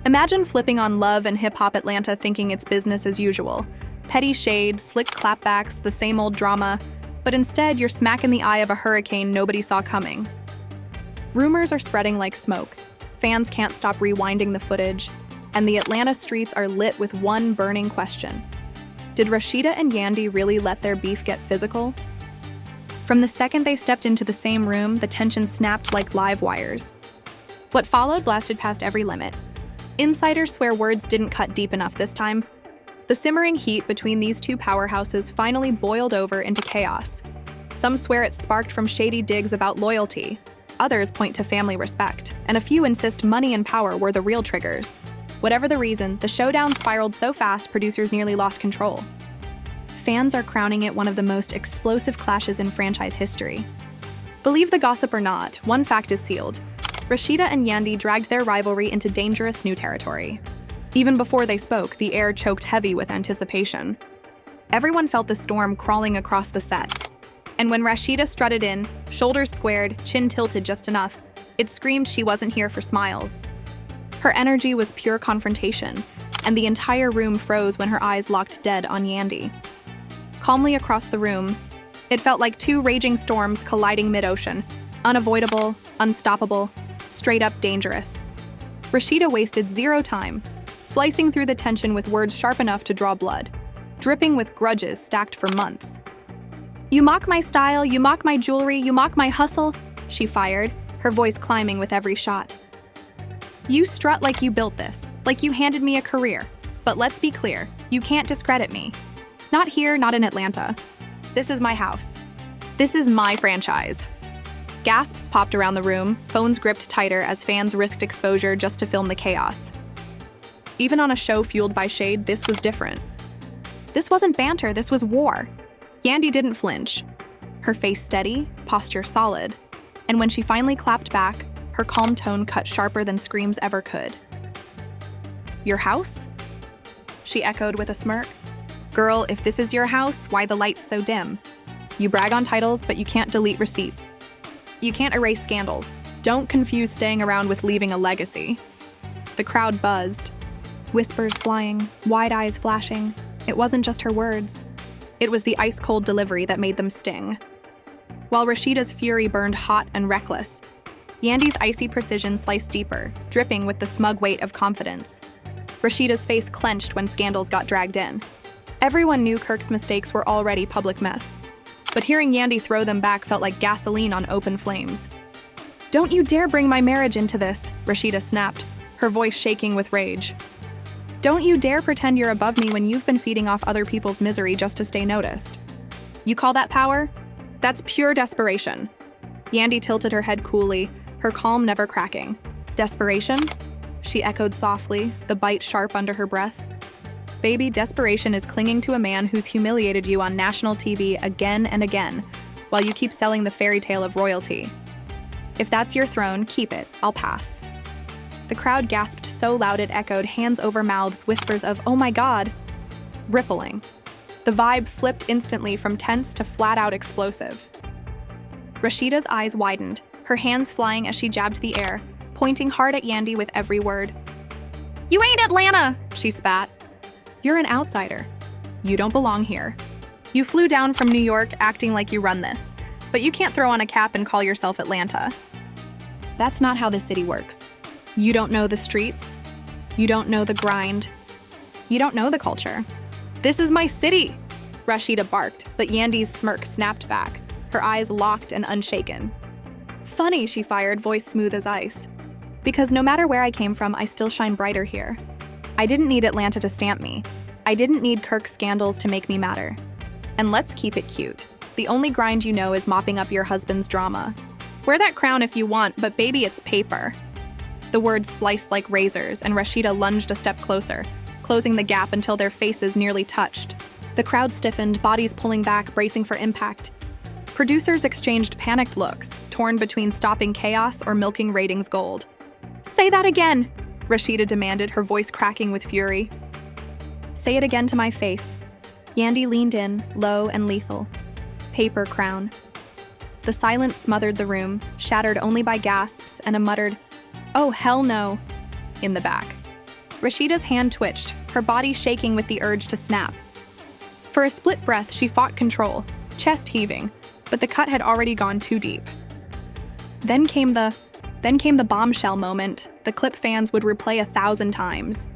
Imagine flipping on Love and Hip Hop Atlanta thinking it's business as usual. Petty shade, slick clapbacks, the same old drama, but instead you're smack in the eye of a hurricane nobody saw coming. Rumors are spreading like smoke. Fans can't stop rewinding the footage, and the Atlanta streets are lit with one burning question. Did Rasheeda and Yandy really let their beef get physical? From the second they stepped into the same room, the tension snapped like live wires. What followed blasted past every limit. Insiders swear words didn't cut deep enough this time. The simmering heat between these two powerhouses finally boiled over into chaos. Some swear it sparked from shady digs about loyalty. Others point to family respect, and a few insist money and power were the real triggers. Whatever the reason, the showdown spiraled so fast producers nearly lost control. Fans are crowning it one of the most explosive clashes in franchise history. Believe the gossip or not, one fact is sealed. Rasheeda and Yandy dragged their rivalry into dangerous new territory. Even before they spoke, the air choked heavy with anticipation. Everyone felt the storm crawling across the set. And when Rasheeda strutted in, shoulders squared, chin tilted just enough, it screamed she wasn't here for smiles. Her energy was pure confrontation, and the entire room froze when her eyes locked dead on Yandy. Calmly across the room, it felt like two raging storms colliding mid-ocean, unavoidable, unstoppable, straight up dangerous. Rasheeda wasted zero time, slicing through the tension with words sharp enough to draw blood, dripping with grudges stacked for months. "You mock my style, you mock my jewelry, you mock my hustle," she fired, her voice climbing with every shot. "You strut like you built this, like you handed me a career. But let's be clear, you can't discredit me. Not here, not in Atlanta. This is my house. This is my franchise." Gasps popped around the room, phones gripped tighter as fans risked exposure just to film the chaos. Even on a show fueled by shade, this was different. This wasn't banter, this was war. Yandy didn't flinch. Her face steady, posture solid. And when she finally clapped back, her calm tone cut sharper than screams ever could. "Your house?" she echoed with a smirk. "Girl, if this is your house, why the lights so dim? You brag on titles, but you can't delete receipts. You can't erase scandals. Don't confuse staying around with leaving a legacy." The crowd buzzed. Whispers flying, wide eyes flashing. It wasn't just her words. It was the ice-cold delivery that made them sting. While Rasheeda's fury burned hot and reckless, Yandy's icy precision sliced deeper, dripping with the smug weight of confidence. Rasheeda's face clenched when scandals got dragged in. Everyone knew Kirk's mistakes were already public mess, but hearing Yandy throw them back felt like gasoline on open flames. "Don't you dare bring my marriage into this," Rasheeda snapped, her voice shaking with rage. "Don't you dare pretend you're above me when you've been feeding off other people's misery just to stay noticed. You call that power? That's pure desperation." Yandy tilted her head coolly, her calm never cracking. "Desperation?" she echoed softly, the bite sharp under her breath. "Baby, desperation is clinging to a man who's humiliated you on national TV again and again, while you keep selling the fairy tale of royalty. If that's your throne, keep it, I'll pass." The crowd gasped so loud it echoed hands over mouths, whispers of, "Oh my God," rippling. The vibe flipped instantly from tense to flat-out explosive. Rasheeda's eyes widened, her hands flying as she jabbed the air, pointing hard at Yandy with every word. "You ain't Atlanta," she spat. "You're an outsider. You don't belong here. You flew down from New York acting like you run this, but you can't throw on a cap and call yourself Atlanta. That's not how this city works. You don't know the streets. You don't know the grind. You don't know the culture. This is my city," Rasheeda barked, but Yandy's smirk snapped back, her eyes locked and unshaken. "Funny," she fired, voice smooth as ice. "Because no matter where I came from, I still shine brighter here. I didn't need Atlanta to stamp me. I didn't need Kirk's scandals to make me matter. And let's keep it cute. The only grind you know is mopping up your husband's drama. Wear that crown if you want, but baby, it's paper." The words sliced like razors, and Rasheeda lunged a step closer, closing the gap until their faces nearly touched. The crowd stiffened, bodies pulling back, bracing for impact. Producers exchanged panicked looks, torn between stopping chaos or milking ratings gold. "Say that again," Rasheeda demanded, her voice cracking with fury. "Say it again to my face." Yandy leaned in, low and lethal. "Paper crown." The silence smothered the room, shattered only by gasps and a muttered, "Oh, hell no," in the back. Rasheeda's hand twitched, her body shaking with the urge to snap. For a split breath, she fought control, chest heaving, but the cut had already gone too deep. Then came the bombshell moment the clip fans would replay 1,000 times.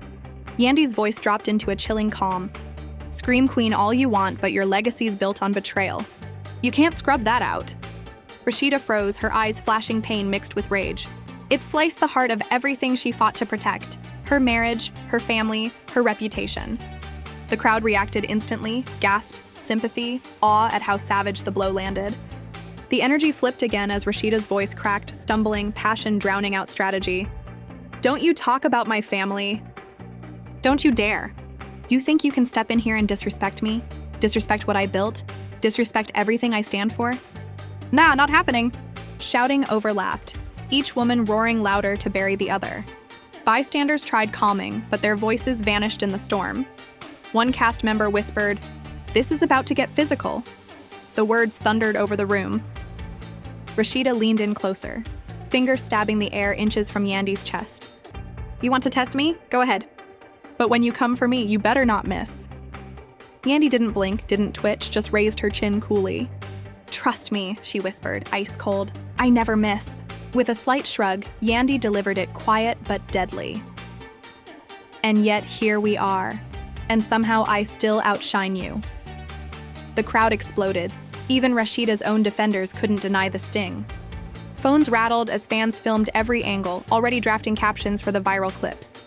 Yandy's voice dropped into a chilling calm. Scream queen all you want, but your legacy's built on betrayal. You can't scrub that out. Rasheeda froze, her eyes flashing pain mixed with rage. It sliced the heart of everything she fought to protect. Her marriage, her family, her reputation. The crowd reacted instantly, gasps, sympathy, awe at how savage the blow landed. The energy flipped again as Rasheeda's voice cracked, stumbling, passion drowning out strategy. Don't you talk about my family. Don't you dare. You think you can step in here and disrespect me? Disrespect what I built? Disrespect everything I stand for? Nah, not happening. Shouting overlapped, each woman roaring louder to bury the other. Bystanders tried calming, but their voices vanished in the storm. One cast member whispered, "This is about to get physical." The words thundered over the room. Rasheeda leaned in closer, fingers stabbing the air inches from Yandy's chest. You want to test me? Go ahead. But when you come for me, you better not miss. Yandy didn't blink, didn't twitch, just raised her chin coolly. Trust me, she whispered, ice cold. I never miss. With a slight shrug, Yandy delivered it quiet but deadly. And yet here we are, and somehow I still outshine you. The crowd exploded. Even Rasheeda's own defenders couldn't deny the sting. Phones rattled as fans filmed every angle, already drafting captions for the viral clips.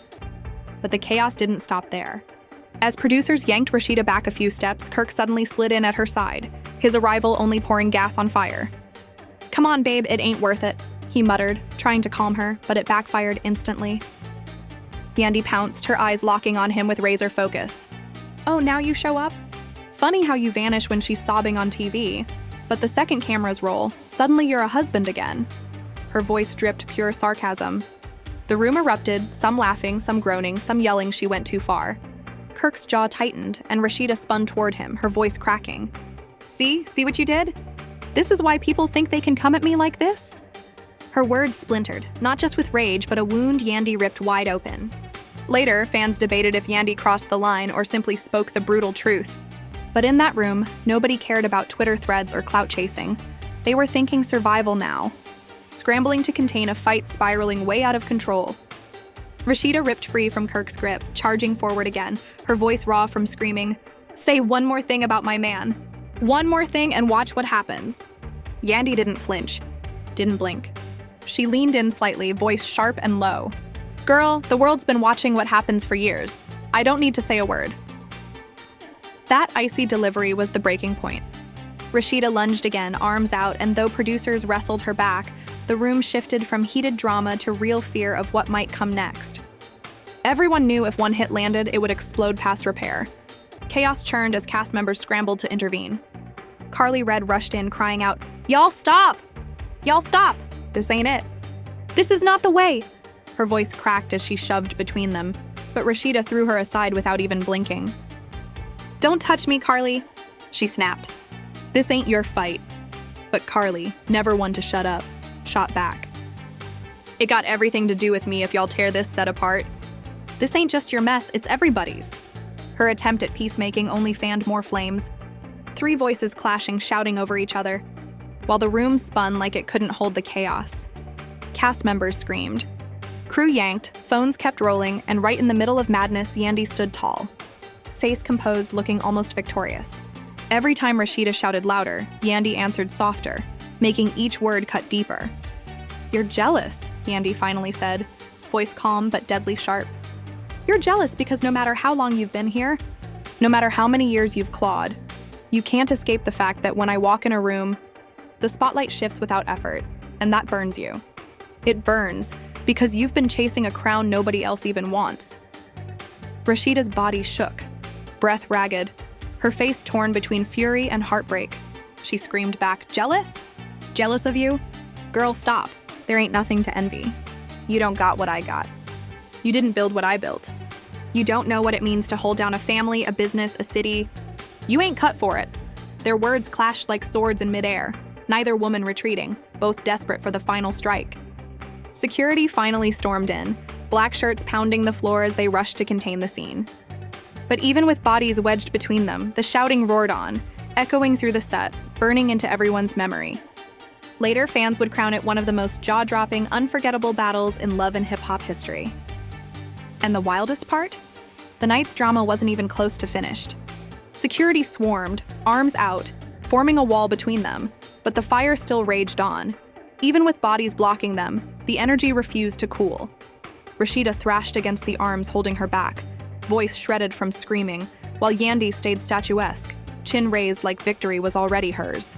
But the chaos didn't stop there. As producers yanked Rasheeda back a few steps, Kirk suddenly slid in at her side, his arrival only pouring gas on fire. Come on, babe, it ain't worth it, he muttered, trying to calm her, but it backfired instantly. Yandy pounced, her eyes locking on him with razor focus. Oh, now you show up? Funny how you vanish when she's sobbing on TV, but the second cameras roll, suddenly you're a husband again. Her voice dripped pure sarcasm. The room erupted, some laughing, some groaning, some yelling she went too far. Kirk's jaw tightened, and Rasheeda spun toward him, her voice cracking. See what you did? This is why people think they can come at me like this? Her words splintered, not just with rage, but a wound Yandy ripped wide open. Later, fans debated if Yandy crossed the line or simply spoke the brutal truth. But in that room, nobody cared about Twitter threads or clout chasing. They were thinking survival now, scrambling to contain a fight spiraling way out of control. Rasheeda ripped free from Kirk's grip, charging forward again, her voice raw from screaming, "Say one more thing about my man. One more thing and watch what happens." Yandy didn't flinch, didn't blink. She leaned in slightly, voice sharp and low. Girl, the world's been watching what happens for years. I don't need to say a word. That icy delivery was the breaking point. Rasheeda lunged again, arms out, and though producers wrestled her back, the room shifted from heated drama to real fear of what might come next. Everyone knew if one hit landed, it would explode past repair. Chaos churned as cast members scrambled to intervene. Carly Red rushed in, crying out, "Y'all stop! Y'all stop! This ain't it. This is not the way!" Her voice cracked as she shoved between them, but Rasheeda threw her aside without even blinking. "Don't touch me, Carly," she snapped. "This ain't your fight." But Carly, never one to shut up, shot back. "It got everything to do with me if y'all tear this set apart. This ain't just your mess, it's everybody's." Her attempt at peacemaking only fanned more flames. Three voices clashing, shouting over each other, while the room spun like it couldn't hold the chaos. Cast members screamed. Crew yanked, phones kept rolling, and right in the middle of madness, Yandy stood tall, face composed, looking almost victorious. Every time Rasheeda shouted louder, Yandy answered softer, making each word cut deeper. "You're jealous," Yandy finally said, voice calm but deadly sharp. "You're jealous because no matter how long you've been here, no matter how many years you've clawed, you can't escape the fact that when I walk in a room, the spotlight shifts without effort, and that burns you. It burns because you've been chasing a crown nobody else even wants." Rasheeda's body shook, breath ragged, her face torn between fury and heartbreak. She screamed back, "Jealous? Jealous of you? Girl, stop. There ain't nothing to envy. You don't got what I got. You didn't build what I built. You don't know what it means to hold down a family, a business, a city. You ain't cut for it." Their words clashed like swords in midair, neither woman retreating, both desperate for the final strike. Security finally stormed in, black shirts pounding the floor as they rushed to contain the scene. But even with bodies wedged between them, the shouting roared on, echoing through the set, burning into everyone's memory. Later, fans would crown it one of the most jaw-dropping, unforgettable battles in love and hip-hop history. And the wildest part? The night's drama wasn't even close to finished. Security swarmed, arms out, forming a wall between them, but the fire still raged on. Even with bodies blocking them, the energy refused to cool. Rasheeda thrashed against the arms holding her back, voice shredded from screaming, while Yandy stayed statuesque, chin raised like victory was already hers.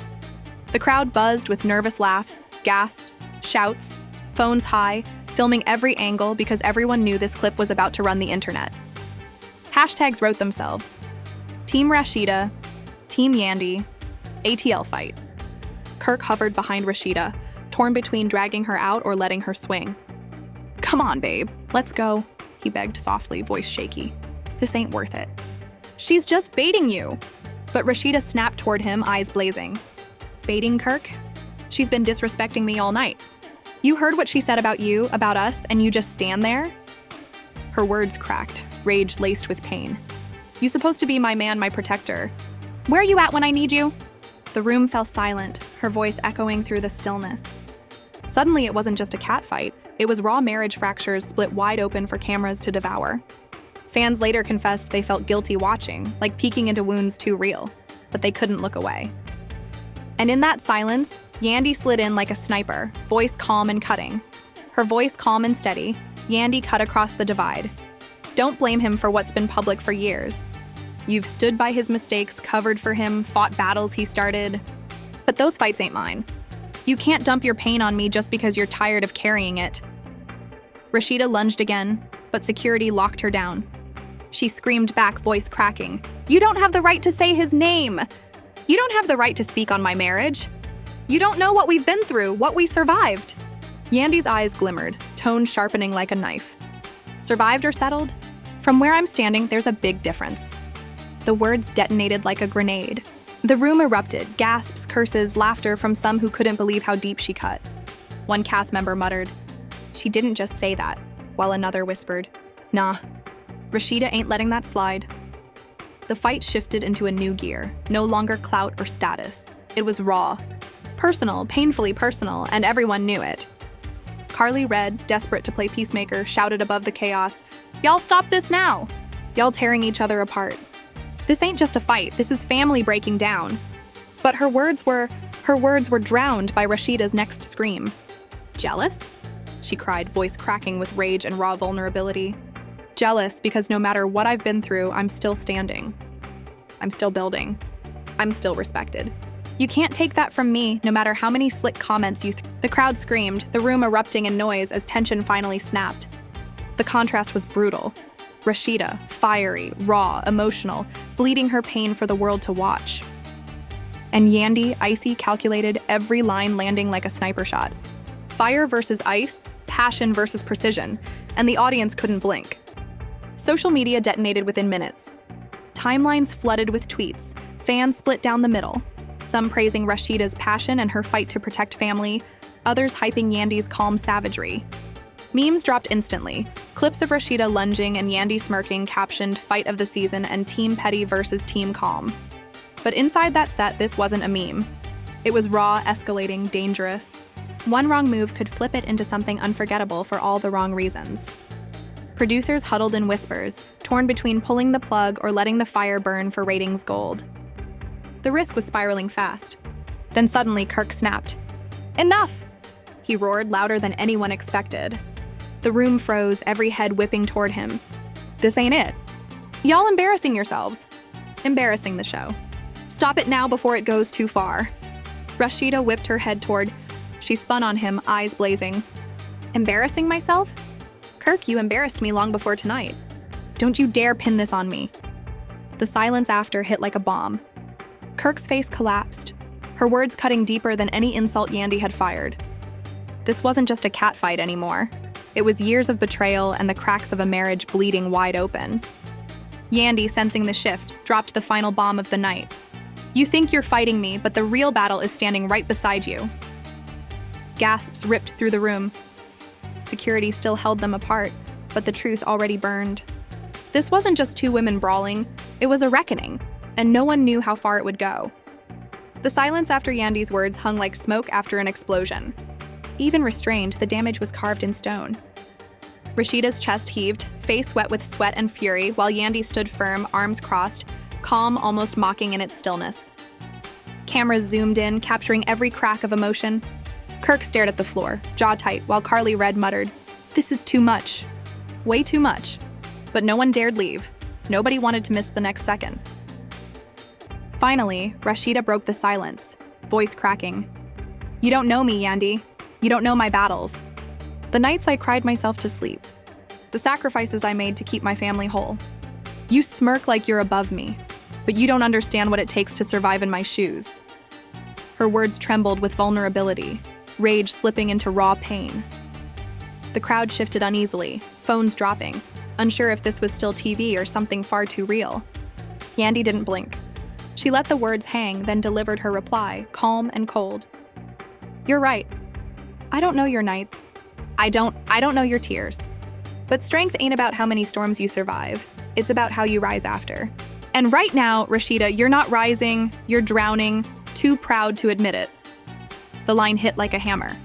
The crowd buzzed with nervous laughs, gasps, shouts, phones high, filming every angle because everyone knew this clip was about to run the internet. Hashtags wrote themselves. Team Rasheeda, Team Yandy, ATL fight. Kirk hovered behind Rasheeda, torn between dragging her out or letting her swing. "Come on, babe, let's go," he begged softly, voice shaky. "This ain't worth it." "She's just baiting you." But Rasheeda snapped toward him, eyes blazing. "Baiting, Kirk? She's been disrespecting me all night. You heard what she said about you, about us, and you just stand there?" Her words cracked, rage laced with pain. "You supposed to be my man, my protector. Where are you at when I need you?" The room fell silent, her voice echoing through the stillness. Suddenly, it wasn't just a catfight. It was raw marriage fractures split wide open for cameras to devour. Fans later confessed they felt guilty watching, like peeking into wounds too real, but they couldn't look away. And in that silence, Yandy slid in like a sniper, voice calm and cutting. Her voice calm and steady, Yandy cut across the divide. "Don't blame him for what's been public for years. You've stood by his mistakes, covered for him, fought battles he started. But those fights ain't mine. You can't dump your pain on me just because you're tired of carrying it." Rasheeda lunged again, but security locked her down. She screamed back, voice cracking, "You don't have the right to say his name! You don't have the right to speak on my marriage! You don't know what we've been through, what we survived!" Yandy's eyes glimmered, tone sharpening like a knife. "Survived or settled? From where I'm standing, there's a big difference." The words detonated like a grenade. The room erupted, gasps, curses, laughter from some who couldn't believe how deep she cut. One cast member muttered, "She didn't just say that," while another whispered, "Nah, Rasheeda ain't letting that slide." The fight shifted into a new gear, no longer clout or status. It was raw. Personal, painfully personal, and everyone knew it. Carly Red, desperate to play peacemaker, shouted above the chaos, "Y'all stop this now!" Y'all tearing each other apart. This ain't just a fight, this is family breaking down. But her words were drowned by Rasheeda's next scream. "Jealous?" she cried, voice cracking with rage and raw vulnerability. "Jealous because no matter what I've been through, I'm still standing. I'm still building. I'm still respected. You can't take that from me, no matter how many slick comments you The crowd screamed, the room erupting in noise as tension finally snapped. The contrast was brutal. Rasheeda, fiery, raw, emotional, bleeding her pain for the world to watch. And Yandy, icy, calculated, every line landing like a sniper shot. Fire versus ice, passion versus precision, and the audience couldn't blink. Social media detonated within minutes. Timelines flooded with tweets, fans split down the middle, some praising Rasheeda's passion and her fight to protect family, others hyping Yandy's calm savagery. Memes dropped instantly, clips of Rasheeda lunging and Yandy smirking captioned "Fight of the Season" and "Team Petty versus Team Calm." But inside that set, this wasn't a meme. It was raw, escalating, dangerous. One wrong move could flip it into something unforgettable for all the wrong reasons. Producers huddled in whispers, torn between pulling the plug or letting the fire burn for ratings gold. The risk was spiraling fast. Then suddenly Kirk snapped. "Enough!" He roared louder than anyone expected. The room froze, every head whipping toward him. "This ain't it. Y'all embarrassing yourselves. Embarrassing the show. Stop it now before it goes too far." Rasheeda whipped her head toward. She spun on him, eyes blazing. "Embarrassing myself? Kirk, you embarrassed me long before tonight. Don't you dare pin this on me." The silence after hit like a bomb. Kirk's face collapsed, her words cutting deeper than any insult Yandy had fired. This wasn't just a catfight anymore. It was years of betrayal and the cracks of a marriage bleeding wide open. Yandy, sensing the shift, dropped the final bomb of the night. "You think you're fighting me, but the real battle is standing right beside you." Gasps ripped through the room. Security still held them apart, but the truth already burned. This wasn't just two women brawling, it was a reckoning, and no one knew how far it would go. The silence after Yandy's words hung like smoke after an explosion. Even restrained, the damage was carved in stone. Rasheeda's chest heaved, face wet with sweat and fury, while Yandy stood firm, arms crossed, calm, almost mocking in its stillness. Cameras zoomed in, capturing every crack of emotion. Kirk stared at the floor, jaw tight, while Carly Red muttered, "This is too much. Way too much." But no one dared leave. Nobody wanted to miss the next second. Finally, Rasheeda broke the silence, voice cracking. "You don't know me, Yandy. You don't know my battles. The nights I cried myself to sleep. The sacrifices I made to keep my family whole. You smirk like you're above me, but you don't understand what it takes to survive in my shoes." Her words trembled with vulnerability, rage slipping into raw pain. The crowd shifted uneasily, phones dropping, unsure if this was still TV or something far too real. Yandy didn't blink. She let the words hang, then delivered her reply, calm and cold. "You're right. I don't know your nights. I don't know your tears. But strength ain't about how many storms you survive. It's about how you rise after. And right now, Rasheeda, you're not rising, you're drowning, too proud to admit it." The line hit like a hammer.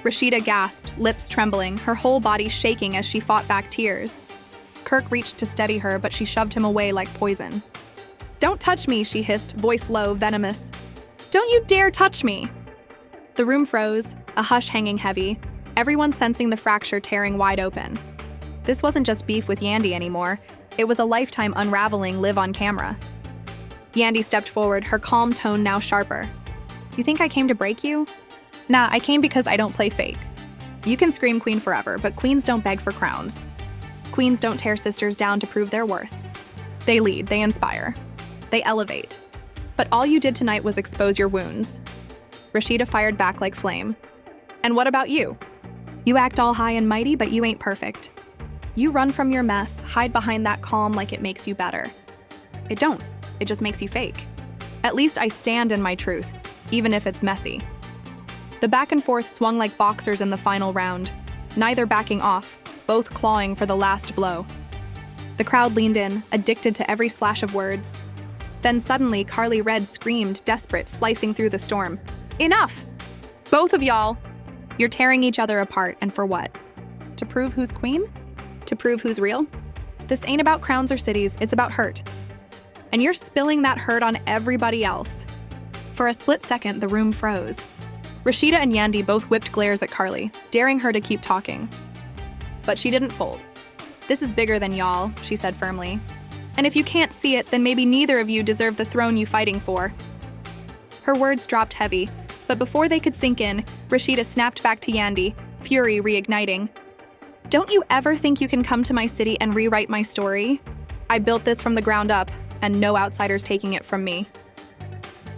Rasheeda gasped, lips trembling, her whole body shaking as she fought back tears. Kirk reached to steady her, but she shoved him away like poison. "Don't touch me," she hissed, voice low, venomous. "Don't you dare touch me!" The room froze, a hush hanging heavy, everyone sensing the fracture tearing wide open. This wasn't just beef with Yandy anymore, it was a lifetime unraveling live on camera. Yandy stepped forward, her calm tone now sharper. "You think I came to break you? Nah, I came because I don't play fake. You can scream queen forever, but queens don't beg for crowns. Queens don't tear sisters down to prove their worth. They lead, they inspire, they elevate. But all you did tonight was expose your wounds." Rasheeda fired back like flame. "And what about you? You act all high and mighty, but you ain't perfect. You run from your mess, hide behind that calm like it makes you better. It don't. It just makes you fake. At least I stand in my truth, even if it's messy." The back and forth swung like boxers in the final round, neither backing off, both clawing for the last blow. The crowd leaned in, addicted to every slash of words. Then suddenly, Carly Red screamed, desperate, slicing through the storm. "Enough! Both of y'all! You're tearing each other apart, and for what? To prove who's queen? To prove who's real? This ain't about crowns or cities, it's about hurt. And you're spilling that hurt on everybody else." For a split second, the room froze. Rasheeda and Yandy both whipped glares at Carly, daring her to keep talking. But she didn't fold. "This is bigger than y'all," she said firmly. "And if you can't see it, then maybe neither of you deserve the throne you fighting for." Her words dropped heavy, but before they could sink in, Rasheeda snapped back to Yandy, fury reigniting. "Don't you ever think you can come to my city and rewrite my story? I built this from the ground up, and no outsider's taking it from me."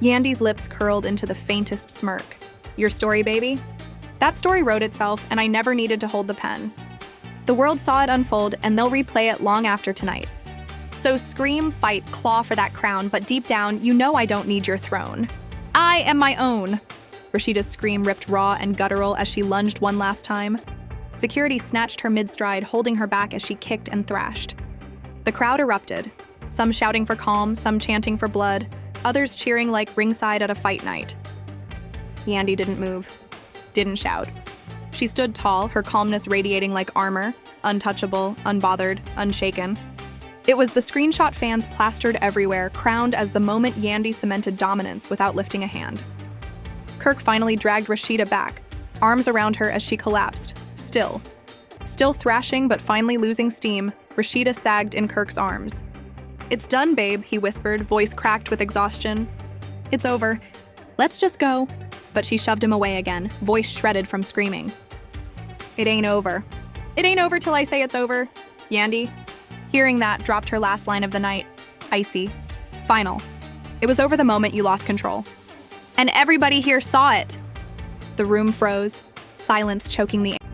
Yandy's lips curled into the faintest smirk. "Your story, baby? That story wrote itself, and I never needed to hold the pen. The world saw it unfold, and they'll replay it long after tonight. So scream, fight, claw for that crown, but deep down, you know I don't need your throne. I am my own." Rasheeda's scream ripped raw and guttural as she lunged one last time. Security snatched her mid-stride, holding her back as she kicked and thrashed. The crowd erupted, some shouting for calm, some chanting for blood, others cheering like ringside at a fight night. Yandy didn't move, didn't shout. She stood tall, her calmness radiating like armor, untouchable, unbothered, unshaken. It was the screenshot fans plastered everywhere, crowned as the moment Yandy cemented dominance without lifting a hand. Kirk finally dragged Rasheeda back, arms around her as she collapsed, still. Still thrashing but finally losing steam, Rasheeda sagged in Kirk's arms. "It's done, babe," he whispered, voice cracked with exhaustion. "It's over. Let's just go." But she shoved him away again, voice shredded from screaming. "It ain't over. It ain't over till I say it's over." Yandy, hearing that, dropped her last line of the night. Icy. Final. It was over the moment you lost control. And everybody here saw it. The room froze, silence choking the air.